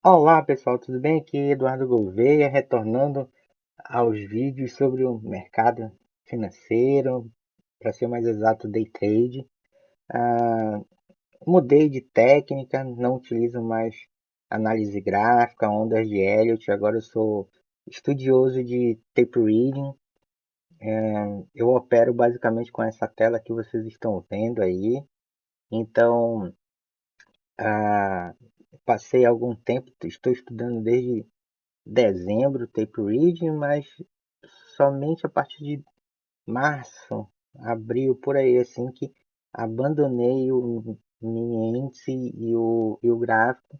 Olá pessoal, tudo bem? Aqui Eduardo Gouveia, retornando aos vídeos sobre o mercado financeiro, para ser mais exato, day trade. Ah, Mudei de técnica, não utilizo mais análise gráfica, ondas de Elliott, agora eu sou estudioso de tape reading. Eu opero basicamente com essa tela que vocês estão vendo aí. Então, ah, passei algum tempo, estou estudando desde dezembro tape reading, mas somente a partir de março, abril, por aí, assim que abandonei o mini índice e o gráfico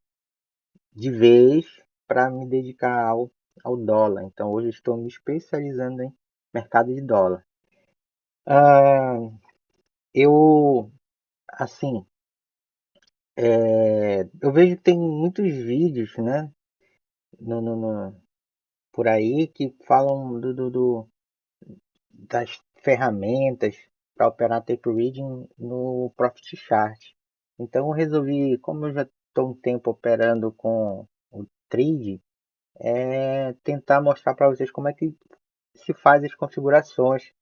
de vez para me dedicar ao dólar. Então hoje estou me especializando em mercado de dólar. Ah, eu, assim, eu vejo que tem muitos vídeos, né, por aí que falam das ferramentas para operar tape reading no Profit Chart. Então eu resolvi, como eu já estou um tempo operando com o Trade, tentar mostrar para vocês como é que se faz as configurações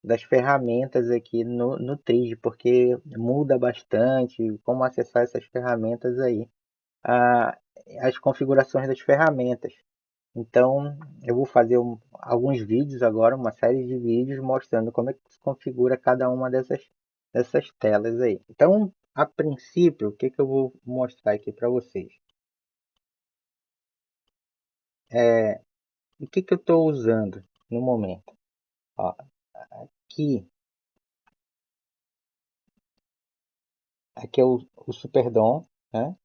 das ferramentas aqui no Trade, porque muda bastante como acessar essas ferramentas aí, ah, as configurações das ferramentas. Então, eu vou fazer alguns vídeos agora, uma série de vídeos mostrando como é que se configura cada uma dessas telas aí. Então, a princípio, o que que eu vou mostrar aqui para vocês? O que que eu estou usando no momento? Ó, aqui, aqui é o Superdom, né?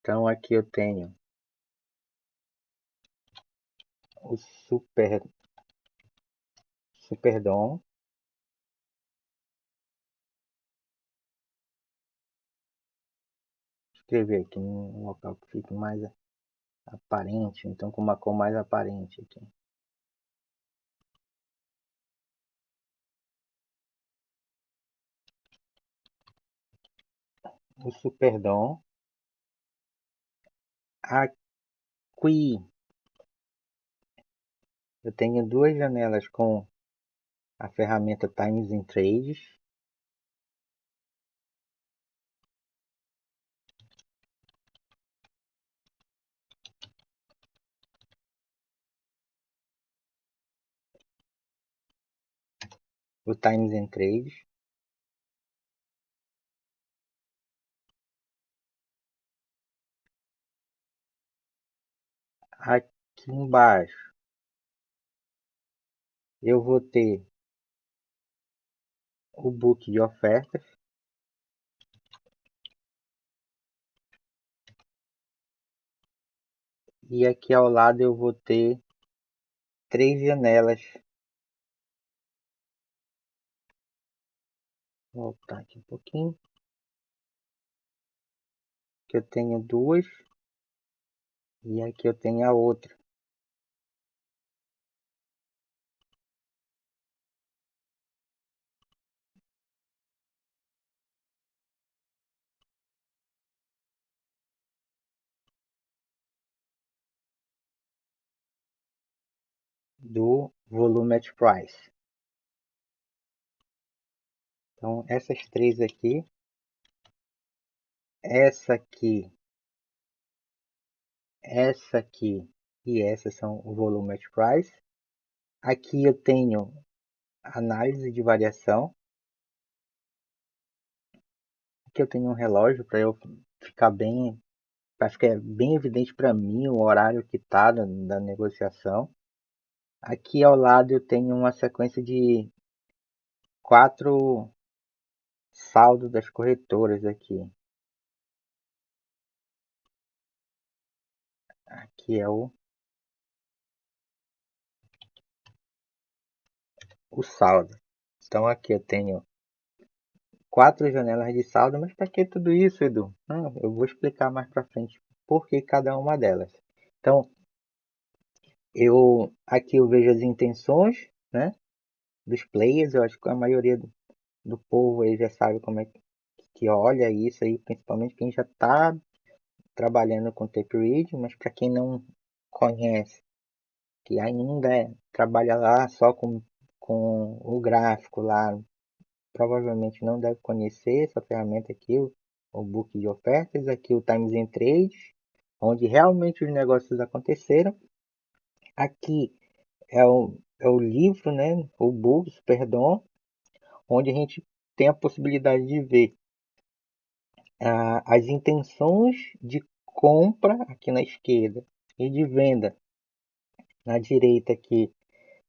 Então, aqui eu tenho o Superdom. Vou escrever aqui num local que fique mais aparente, então com uma cor mais aparente aqui. O Superdom. Aqui eu tenho duas janelas com a ferramenta Times in Trades. O Times in Trades. Aqui embaixo eu vou ter o book de ofertas. E aqui ao lado eu vou ter três janelas. Vou voltar aqui um pouquinho. Que eu tenho duas. E aqui eu tenho a outra. Do volume at price. Então essas três aqui. Essa aqui e essa são o volume at price. Aqui eu tenho análise de variação. Aqui eu tenho um relógio para eu ficar bem, para ficar bem evidente para mim o horário que está da negociação. Aqui ao lado eu tenho uma sequência de quatro saldos das corretoras aqui. Aqui é o saldo. Então aqui eu tenho quatro janelas de saldo, mas para que tudo isso, Edu? Não, eu vou explicar mais para frente por que cada uma delas. Então, aqui eu vejo as intenções, né, dos players. Eu acho que a maioria do povo aí já sabe como é que olha isso aí, principalmente quem já está trabalhando com tape read, mas para quem não conhece, que ainda trabalha lá só com o gráfico lá, provavelmente não deve conhecer essa ferramenta aqui, o book de ofertas, aqui o Times and Trades, onde realmente os negócios aconteceram. Aqui é o livro, né, o book, perdão, onde a gente tem a possibilidade de ver as intenções de compra aqui na esquerda e de venda na direita aqui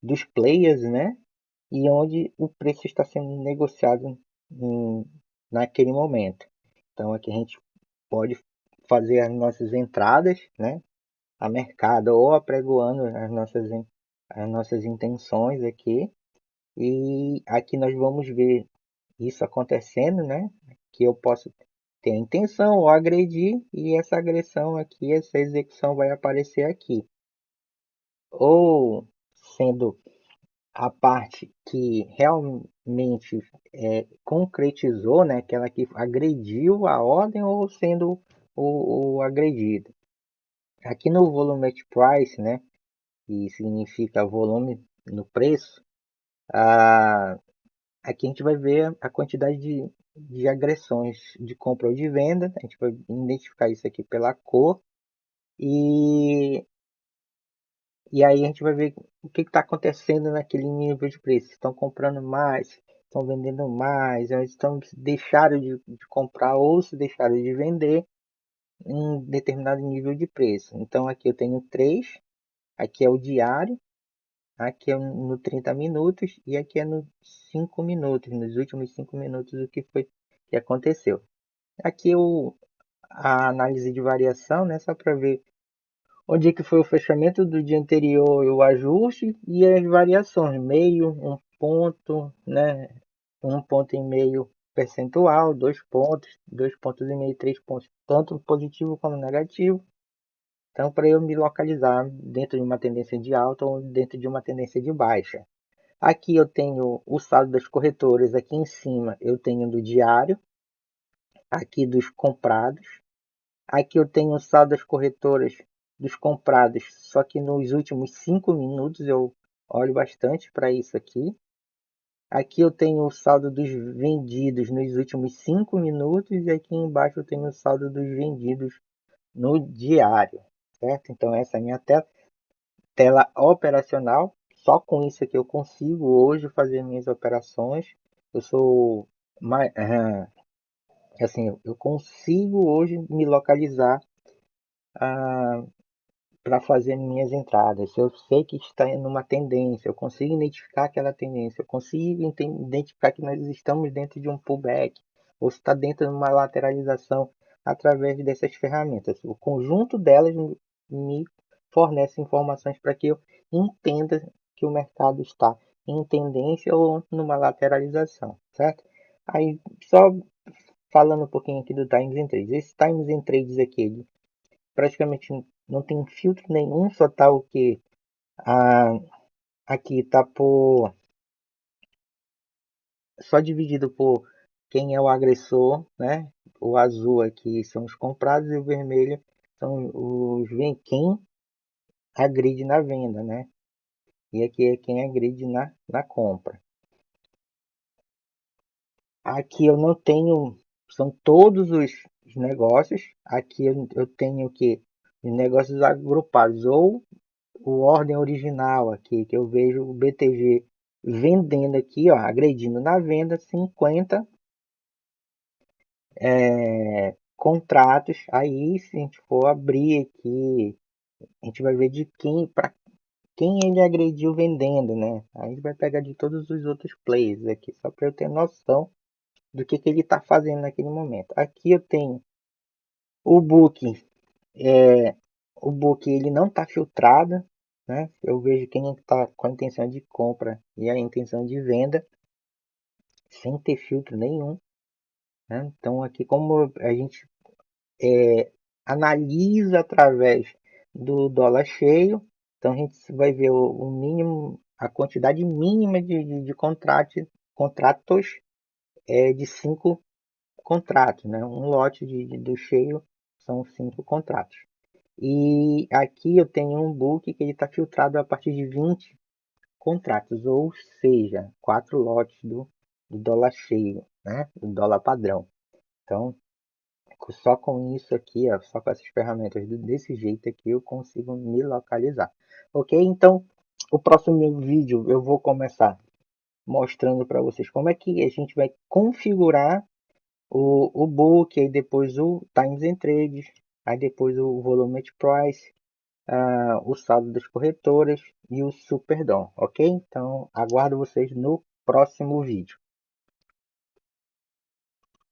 dos players, né? E onde o preço está sendo negociado naquele momento. Então aqui a gente pode fazer as nossas entradas, né? A mercado ou apregoando as nossas intenções aqui. E aqui nós vamos ver isso acontecendo, né? Que eu posso ter a intenção ou agredir e essa agressão aqui, essa execução vai aparecer aqui. Ou sendo a parte que realmente concretizou, né, aquela que agrediu a ordem ou sendo o agredido. Aqui no volumetric price, né, que significa volume no preço, aqui a gente vai ver a quantidade de agressões de compra ou de venda. A gente vai identificar isso aqui pela cor e E aí a gente vai ver o que está acontecendo naquele nível de preço. Estão comprando mais, estão vendendo mais, eles deixaram de comprar ou se deixaram de vender em determinado nível de preço. Então aqui eu tenho três, aqui é o diário, aqui é no 30 minutos e aqui é nos 5 minutos, nos últimos 5 minutos o que foi que aconteceu. Aqui a análise de variação, né, só para ver onde é que foi o fechamento do dia anterior e o ajuste e as variações, meio, um ponto, né? 1,5 ponto percentual, 2 pontos, 2,5 pontos, 3 pontos, tanto positivo como negativo. Então, para eu me localizar dentro de uma tendência de alta ou dentro de uma tendência de baixa. Aqui eu tenho o saldo das corretoras, aqui em cima eu tenho do diário, aqui dos comprados. Aqui eu tenho o saldo das corretoras dos comprados, só que nos últimos 5 minutos eu olho bastante para isso aqui. Aqui eu tenho o saldo dos vendidos nos últimos 5 minutos e aqui embaixo eu tenho o saldo dos vendidos no diário, certo? Então essa é a minha tela operacional. Só com isso aqui eu consigo hoje fazer minhas operações. Eu sou mais, assim, eu consigo hoje me localizar para fazer minhas entradas. Eu sei que está numa tendência, eu consigo identificar aquela tendência, eu consigo identificar que nós estamos dentro de um pullback, ou está dentro de uma lateralização através dessas ferramentas. O conjunto delas me fornece informações para que eu entenda que o mercado está em tendência ou numa lateralização, certo? Aí, só falando um pouquinho aqui do Times and Trades. Esse Times and Trades aqui, praticamente não tem filtro nenhum, só tá o que aqui tá por só dividido por quem é o agressor, né? O azul aqui são os comprados e o vermelho são quem agride na venda, né? E aqui é quem agride na compra. Aqui eu não tenho, são todos os negócios. Aqui eu tenho que os negócios agrupados ou o ordem original aqui, que eu vejo o BTG vendendo aqui, ó, agredindo na venda 50 contratos. Aí, se a gente for abrir aqui, a gente vai ver de para quem ele agrediu vendendo, né? Aí a gente vai pegar de todos os outros players aqui, só para eu ter noção do que ele está fazendo naquele momento. Aqui eu tenho o booking, é, o book ele não está filtrado, né? Eu vejo quem está com a intenção de compra e a intenção de venda sem ter filtro nenhum, né? Então aqui como a gente analisa através do dólar cheio, então a gente vai ver o mínimo, a quantidade mínima de contratos de 5 contratos, né? Um lote do cheio são 5 contratos. E aqui eu tenho um book que ele está filtrado a partir de 20 contratos, ou seja, 4 lotes do dólar cheio, né? Do dólar padrão. Então, só com isso aqui, ó, só com essas ferramentas desse jeito aqui, eu consigo me localizar. Ok? Então, o próximo vídeo eu vou começar mostrando para vocês como é que a gente vai configurar o book, aí depois o Times and Trades, aí depois o Volume Price, o saldo das corretoras e o Super DOM, ok? Então, aguardo vocês no próximo vídeo.